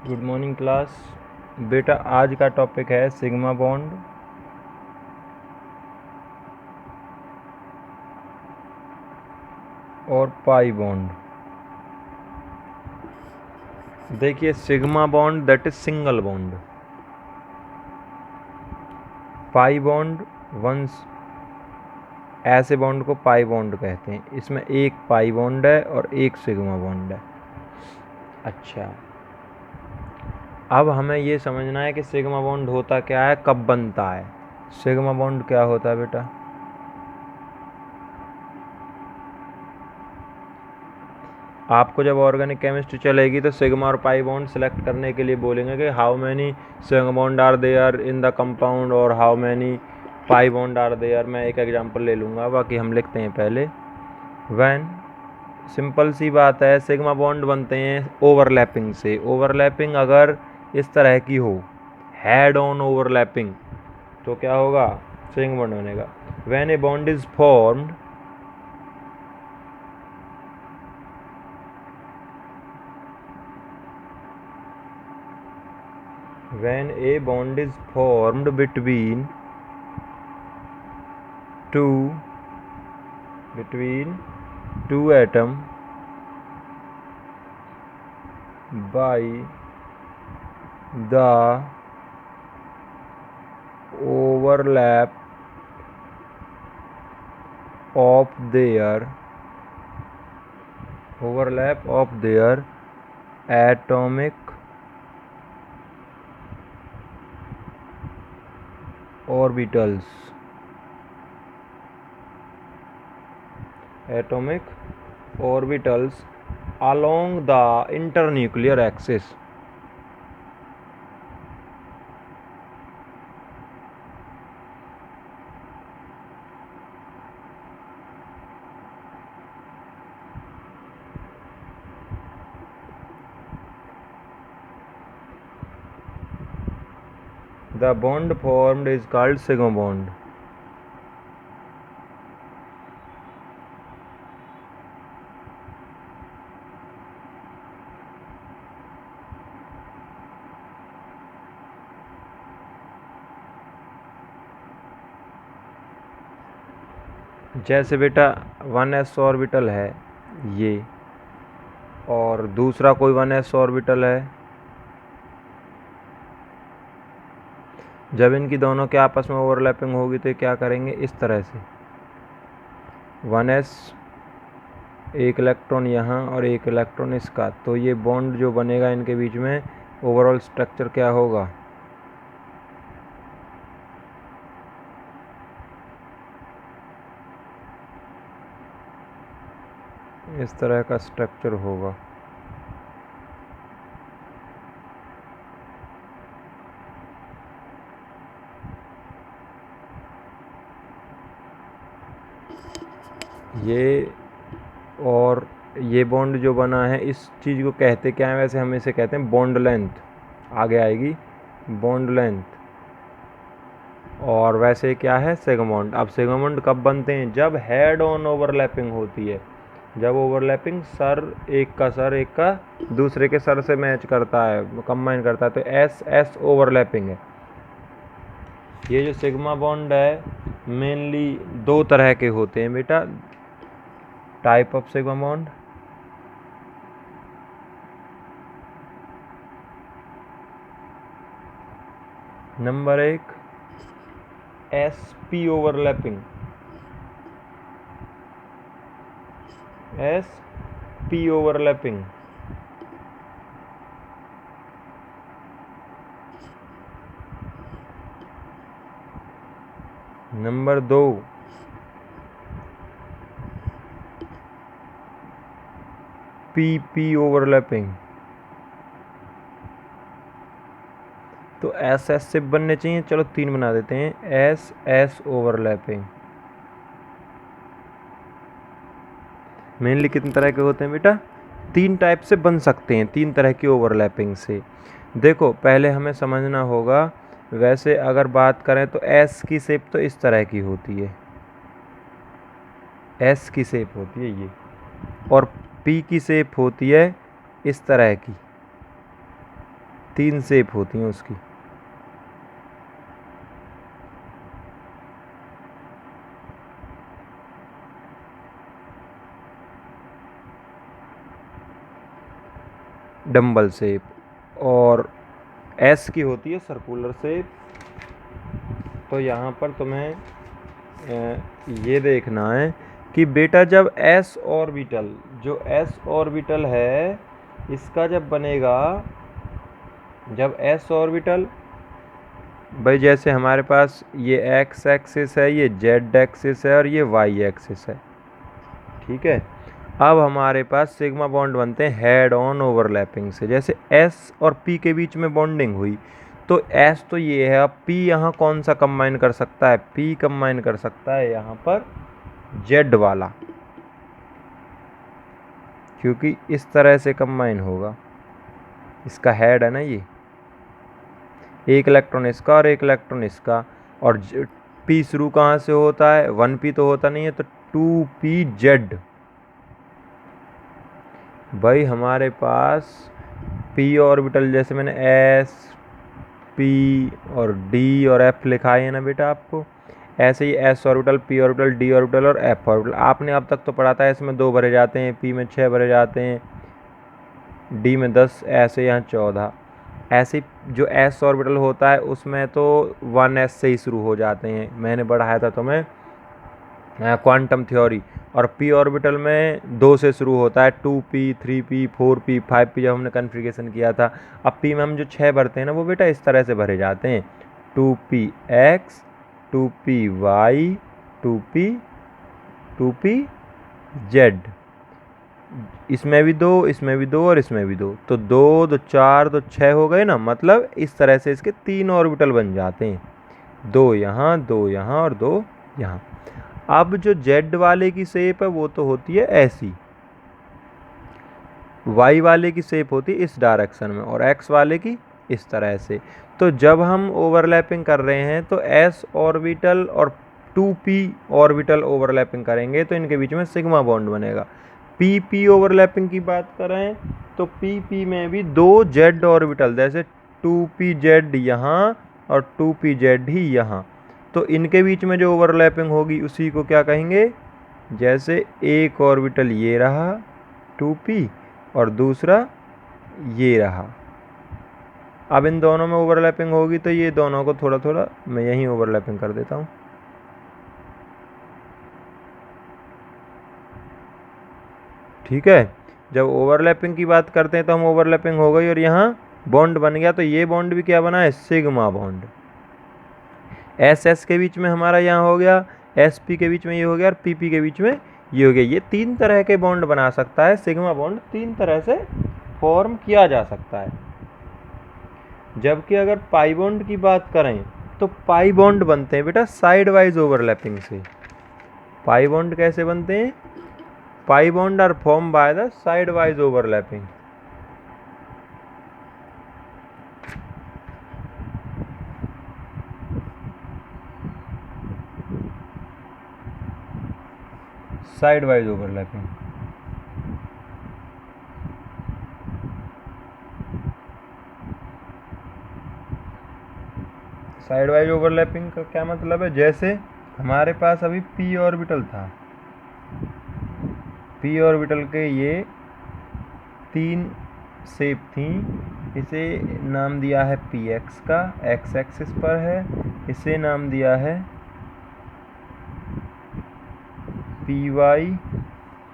Good morning class. बेटा आज का टॉपिक है सिग्मा बॉन्ड और पाई बॉन्ड। देखिए sigma bond that is single bond, pi bond once ऐसे बॉन्ड को पाई बॉन्ड कहते हैं। इसमें एक पाई बॉन्ड है और एक सिग्मा बॉन्ड है। अच्छा, अब हमें ये समझना है कि सिग्मा बॉन्ड होता क्या है, कब बनता है। सिग्मा बॉन्ड क्या होता है बेटा? आपको जब ऑर्गेनिक केमिस्ट्री चलेगी तो सिग्मा और पाई बॉन्ड सिलेक्ट करने के लिए बोलेंगे कि how many sigma bond are there in the compound और how many pi bond are there. मैं एक एग्जांपल ले लूँगा, बाकी हम लिखते हैं पहले। व्हेन, सिंपल सी बात है, सिग्मा बॉन्ड बनते हैं ओवरलैपिंग से। ओवरलैपिंग अगर इस तरह की हो, हेड ऑन ओवरलैपिंग, तो क्या होगा? सिग्मा बॉन्ड बनेगा। When a bond is formed, when a bond is formed between two atom by the overlap of their atomic orbitals along the internuclear axis. The bond formed is called sigma bond. जैसे बेटा 1s orbital है ये, और दूसरा कोई 1s orbital है, जब इनकी दोनों के आपस में ओवरलैपिंग होगी तो क्या करेंगे? इस तरह से 1s, एक इलेक्ट्रॉन यहाँ और एक इलेक्ट्रॉन इसका, तो ये बॉन्ड जो बनेगा इनके बीच में, ओवरऑल स्ट्रक्चर क्या होगा? इस तरह का स्ट्रक्चर होगा। ये और ये बॉन्ड जो बना है, इस चीज़ को कहते क्या है? वैसे हम इसे कहते हैं बॉन्ड लेंथ, आगे आएगी बॉन्ड लेंथ। और वैसे क्या है? Sigma bond. अब सिग्मा बॉन्ड कब बनते हैं? जब हेड ऑन ओवरलैपिंग होती है, जब ओवरलैपिंग सर एक का दूसरे के सर से मैच करता है, कंबाइन करता है, तो एस एस ओवरलैपिंग है। ये जो सिग्मा बॉन्ड है मेनली दो तरह के होते हैं बेटा, type of sigma bond. Number 1 sp overlapping, sp overlapping. Number 2 pp overlapping. तो एस एस से बनने चाहिए, चलो 3 बना देते हैं, एस एस ओवरलैपिंग। मेनली कितने तरह के होते हैं बेटा? 3 टाइप से बन सकते हैं, 3 तरह की ओवरलैपिंग से। देखो पहले हमें समझना होगा, वैसे अगर बात करें तो एस की शेप तो इस तरह की होती है, एस की शेप होती है ये, और पी की शेप होती है इस तरह की, 3 शेप होती हैं उसकी। Dumbbell shape. और एस की होती है सर्कुलर शेप। तो यहाँ पर तुम्हें ये देखना है कि बेटा जब एस ऑर्बिटल, जो एस ऑर्बिटल है इसका जब बनेगा, जब एस ऑर्बिटल, भाई जैसे हमारे पास ये एक्स एक्सिस है, ये जेड एक्सिस है और ये वाई एक्सिस है, ठीक है। अब हमारे पास सिग्मा बॉन्ड बनते हैं हेड ऑन ओवरलैपिंग से। जैसे एस और पी के बीच में बॉन्डिंग हुई तो एस तो ये है, अब पी यहाँ कौन सा कंबाइन कर सकता है, पी कंबाइन कर सकता है यहाँ पर जेड वाला, क्योंकि इस तरह से कंबाइन होगा, इसका हेड है ना ये, एक इलेक्ट्रॉन इसका और एक इलेक्ट्रॉन इसका। और पी शुरू कहाँ से होता है, 1p तो होता नहीं है, तो 2pz। भाई हमारे पास p ऑर्बिटल, जैसे मैंने s p और d और f लिखा है ना बेटा आपको, ऐसे ही s orbital, p orbital, d orbital और f ऑर्बिटल आपने अब तक तो पढ़ा था। s में 2 भरे जाते हैं, p में 6 भरे जाते हैं, d में 10, ऐसे यहाँ 14। ऐसे जो s ऑर्बिटल होता है उसमें तो 1s से ही शुरू हो जाते हैं, मैंने पढ़ाया था तुम्हें क्वांटम थ्योरी। और p ऑर्बिटल में 2 से शुरू होता है, 2p, 3p, 4p, 5p जब हमने कन्फिगरेशन किया था। अब p में हम जो 6 भरते हैं ना वो बेटा इस तरह से भरे जाते हैं, 2px, 2py, 2p, 2pz। इसमें भी 2, इसमें भी 2 और इसमें भी 2, तो 2 तो 4 तो 6 हो गए ना। मतलब इस तरह से इसके 3 ऑर्बिटल बन जाते हैं, 2 यहाँ, 2 यहाँ और 2 यहाँ। अब जो जेड वाले की शेप है वो तो होती है ऐसी, वाई वाले की शेप होती है इस डायरेक्शन में और एक्स वाले की इस तरह से। तो जब हम ओवरलैपिंग कर रहे हैं तो एस ऑर्बिटल और 2p ऑर्बिटल ओवरलैपिंग करेंगे तो इनके बीच में सिग्मा बॉन्ड बनेगा। pp ओवरलैपिंग की बात करें तो pp में भी 2 जेड ऑर्बिटल, जैसे 2pz यहाँ और 2pz ही यहाँ, तो इनके बीच में जो ओवरलैपिंग होगी उसी को क्या कहेंगे, जैसे एक ऑर्बिटल ये रहा 2p और दूसरा ये रहा। अब इन दोनों में ओवरलैपिंग होगी तो ये दोनों को थोड़ा थोड़ा मैं यहीं ओवरलैपिंग कर देता हूँ, ठीक है। जब ओवरलैपिंग की बात करते हैं तो हम ओवरलैपिंग हो गई और यहाँ बॉन्ड बन गया, तो ये बॉन्ड भी क्या बना है, सिग्मा बॉन्ड। एस एस के बीच में हमारा यहाँ हो गया, एस पी के बीच में ये हो गया और पी पी के बीच में ये हो गया। ये 3 तरह के बॉन्ड बना सकता है सिग्मा बॉन्ड, 3 तरह से फॉर्म किया जा सकता है। जबकि अगर पाई बॉन्ड की बात करें तो पाई बॉन्ड बनते हैं बेटा साइड वाइज ओवरलैपिंग से। पाई बॉन्ड कैसे बनते हैं, pi bond are form by the sidewise overlapping. Sidewise overlapping, sidewise overlapping का क्या मतलब है, जैसे हमारे पास अभी p ऑर्बिटल था, p ऑर्बिटल के ये 3 शेप थी, इसे नाम दिया है px का, x एक्सिस पर है, इसे नाम दिया है py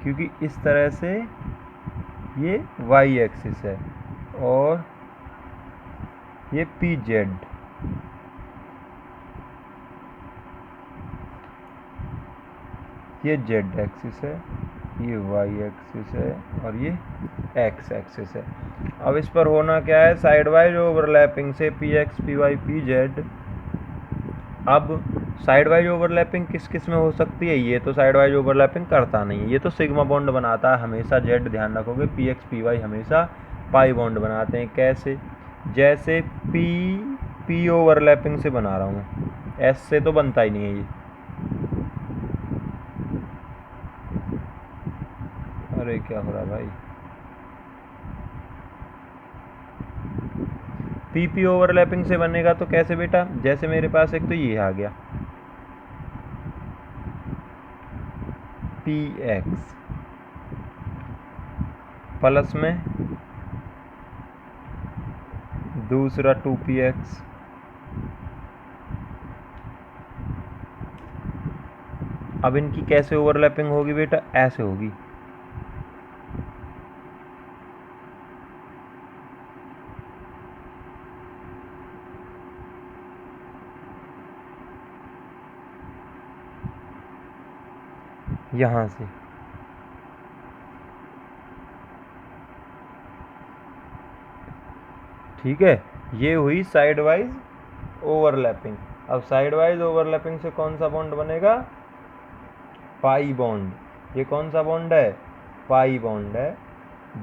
क्योंकि इस तरह से ये y एक्सिस है, और ये pz, ये z एक्सिस है, ये y एक्सिस है और ये x एक्सिस है। अब इस पर होना क्या है, साइड वाइज ओवरलैपिंग से px, py, pz। अब साइड वाइज ओवरलैपिंग किस किस में हो सकती है, ये तो साइड वाइज ओवरलैपिंग करता नहीं है, ये तो सिग्मा बॉन्ड बनाता है हमेशा z, ध्यान रखोगे। px, py हमेशा पाई बॉन्ड बनाते हैं। कैसे, जैसे p ओवरलैपिंग से बना रहा हूँ, s से तो बनता ही नहीं है ये, अरे क्या हो रहा है भाई। पीपी ओवरलैपिंग से बनेगा तो कैसे बेटा, जैसे मेरे पास एक तो ये आ गया पी एक्स प्लस में दूसरा 2px, अब इनकी कैसे ओवरलैपिंग होगी बेटा, ऐसे होगी। यहां से ठीक है, ये हुई साइड वाइज ओवरलैपिंग। अब साइड वाइज ओवरलैपिंग से कौन सा बॉन्ड बनेगा, पाई बॉन्ड। ये कौन सा बॉन्ड है, पाई बॉन्ड है।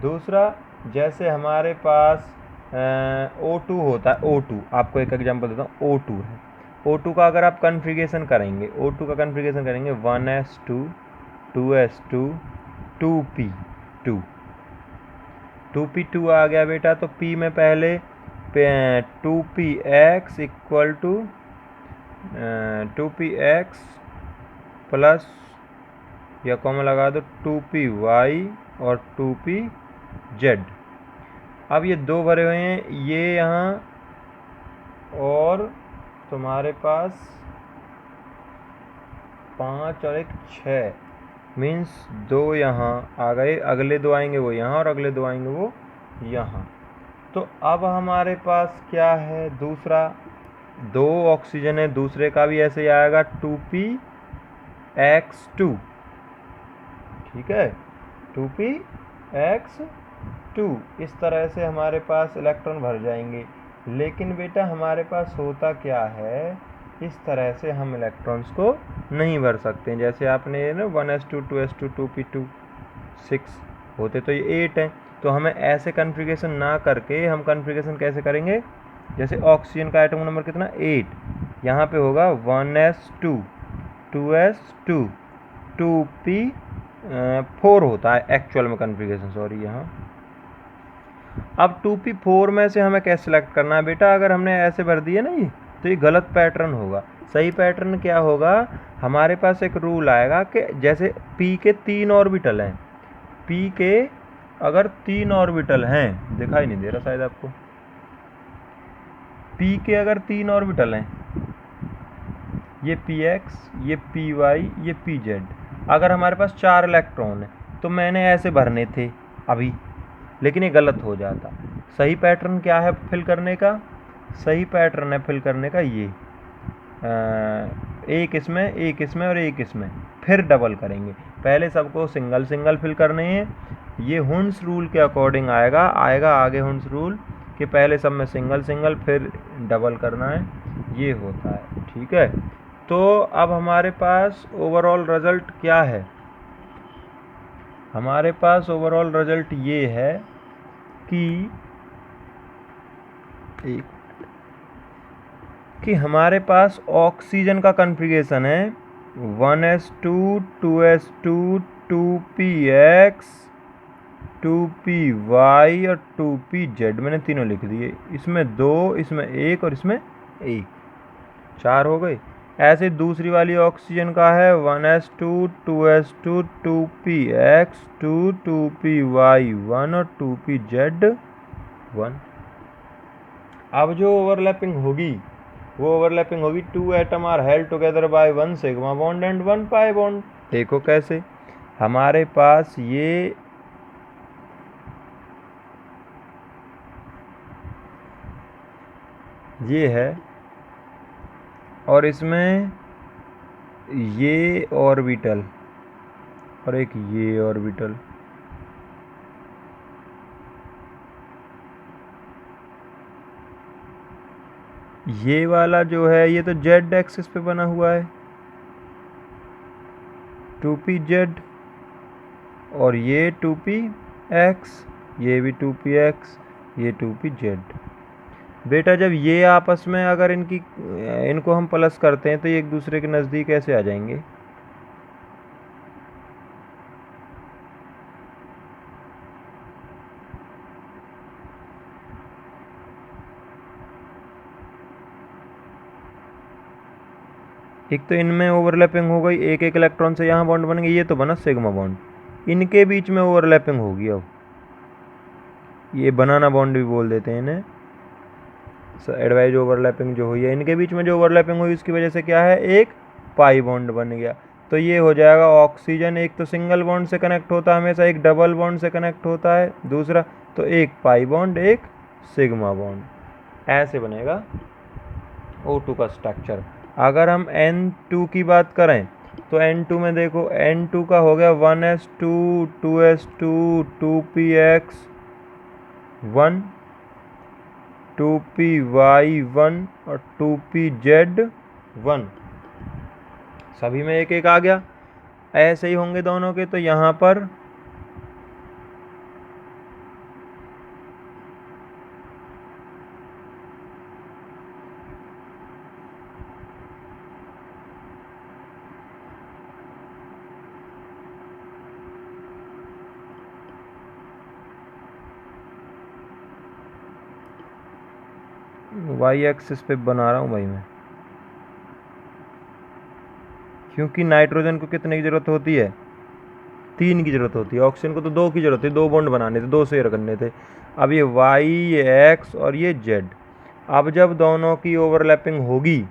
दूसरा, जैसे हमारे पास O2 होता है, O2 आपको एक एग्जांपल देता हूँ, O2 है। O2 का अगर आप कन्फिगरेशन करेंगे, O2 का कन्फिगरेशन करेंगे 1s2 2s2 2p2 2p2 आ गया बेटा। तो P में पहले 2px equal to 2px plus या कॉमन लगा दो 2py और 2pz। अब ये दो भरे हुए हैं, ये यहाँ और तुम्हारे पास 5 और एक 6, मीन्स 2 यहाँ आ गए, अगले 2 आएंगे वो यहाँ और अगले 2 आएंगे वो यहाँ। तो अब हमारे पास क्या है, दूसरा 2 ऑक्सीजन है, दूसरे का भी ऐसे ही आएगा 2px2, ठीक है 2px2। इस तरह से हमारे पास इलेक्ट्रॉन भर जाएंगे। लेकिन बेटा हमारे पास होता क्या है, इस तरह से हम इलेक्ट्रॉन्स को नहीं भर सकते। जैसे आपने ना 1s2 2s2 2p2 6 होते तो ये 8 हैं, तो हमें ऐसे कन्फिगरेशन ना करके हम कन्फिगरेशन कैसे करेंगे, जैसे ऑक्सीजन का एटम नंबर कितना 8, यहाँ पे होगा 1s2 2s2 2p4 होता है एक्चुअल में कन्फिगरेशन, सॉरी यहाँ। अब 2p4 में से हमें कैसे सिलेक्ट करना है बेटा, अगर हमने ऐसे भर दिए ना ये, तो ये गलत पैटर्न होगा। सही पैटर्न क्या होगा, हमारे पास एक रूल आएगा कि जैसे p के 3 ऑर्बिटल हैं, p के अगर 3 ऑर्बिटल हैं, दिखाई नहीं दे रहा शायद आपको, p के अगर 3 ऑर्बिटल हैं, ये px ये py ये pz, अगर हमारे पास 4 इलेक्ट्रॉन है तो मैंने ऐसे भरने थे अभी, लेकिन ये गलत हो जाता। सही पैटर्न क्या है फिल करने का, सही पैटर्न है फिल करने का ये एक इसमें एक इसमें और एक इसमें, फिर डबल करेंगे। पहले सबको सिंगल सिंगल फिल करने हैं, ये हुंस रूल के अकॉर्डिंग आएगा आगे हुंस रूल कि पहले सब में सिंगल सिंगल फिर डबल करना है, ये होता है, ठीक है। तो अब हमारे पास ओवरऑल रिजल्ट क्या है, हमारे पास ओवरऑल रिजल्ट ये है कि हमारे पास ऑक्सीजन का कन्फिगरेशन है 1s2 2s2 2px 2py और 2pz, मैंने तीनों लिख दिए, इसमें 2 इसमें 1 और इसमें 1, 4 हो गए। ऐसे दूसरी वाली ऑक्सीजन का है 1s2 2s2 2px 2 2py 1 और 2pz 1। अब जो ओवरलैपिंग होगी वो ओवरलैपिंग होगी 2 atom are held together by 1 sigma bond and 1 pi bond. देखो कैसे, हमारे पास ये है और इसमें ये ऑर्बिटल और एक ये ऑर्बिटल, ये वाला जो है ये तो जेड एक्सिस पे बना हुआ है 2pz, और ये 2px, ये भी 2px, ये 2pz। बेटा जब ये आपस में अगर इनको हम प्लस करते हैं तो ये एक दूसरे के नज़दीक ऐसे आ जाएंगे, एक तो इनमें ओवरलैपिंग हो गई, एक एक इलेक्ट्रॉन से यहाँ बॉन्ड बन गई, ये तो बना सिग्मा बॉन्ड, इनके बीच में ओवरलैपिंग होगी। अब ये बनाना बॉन्ड भी बोल देते हैं इन्हें, एडवाइज ओवरलैपिंग जो हुई है इनके बीच में, जो ओवरलैपिंग हुई उसकी वजह से क्या है, एक पाई बॉन्ड बन गया। तो ये हो जाएगा ऑक्सीजन एक तो सिंगल बॉन्ड से कनेक्ट होता है हमेशा, एक डबल बॉन्ड से कनेक्ट होता है दूसरा, तो एक पाई बॉन्ड एक सिग्मा बॉन्ड, ऐसे बनेगा O2 का स्ट्रक्चर। अगर हम N2 की बात करें तो N2 में देखो, N2 का हो गया 1s2 2s2 2px1 2py1 और 2pz1, सभी में एक एक आ गया। ऐसे ही होंगे दोनों के, तो यहाँ पर वाई एक्सिस पे बना रहा हूँ भाई मैं, क्योंकि नाइट्रोजन को कितने की ज़रूरत होती है, 3 की ज़रूरत होती है, ऑक्सीजन को तो 2 की ज़रूरत है, 2 बॉन्ड बनाने थे, 2 शेयर करने थे। अब ये वाई, ये एक्स और ये जेड, अब जब दोनों की ओवरलैपिंग होगी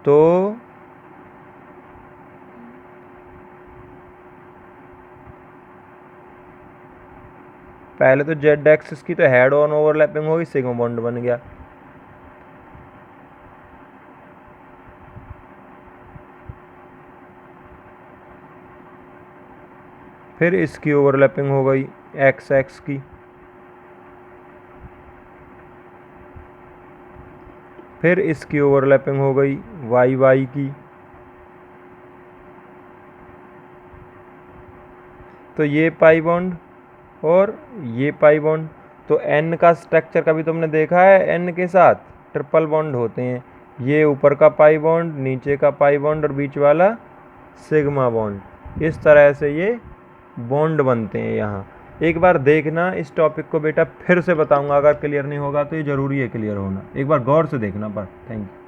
तो पहले तो जेड एक्सिस की तो हेड ऑन ओवरलैपिंग होगी, सिग्मा बॉन्ड बन गया। फिर इसकी ओवरलैपिंग हो गई एक्स एक्स की, फिर इसकी ओवरलैपिंग हो गई वाई वाई की, तो ये पाई बॉन्ड और ये पाई बॉन्ड। तो एन का स्ट्रक्चर कभी तुमने देखा है, एन के साथ ट्रिपल बॉन्ड होते हैं, ये ऊपर का पाई बॉन्ड, नीचे का पाई बॉन्ड और बीच वाला सिग्मा बॉन्ड, इस तरह से ये बॉन्ड बनते हैं यहाँ। एक बार देखना इस टॉपिक को बेटा, फिर से बताऊंगा, अगर क्लियर नहीं होगा तो ये ज़रूरी है क्लियर होना, एक बार गौर से देखना पर। Thank you.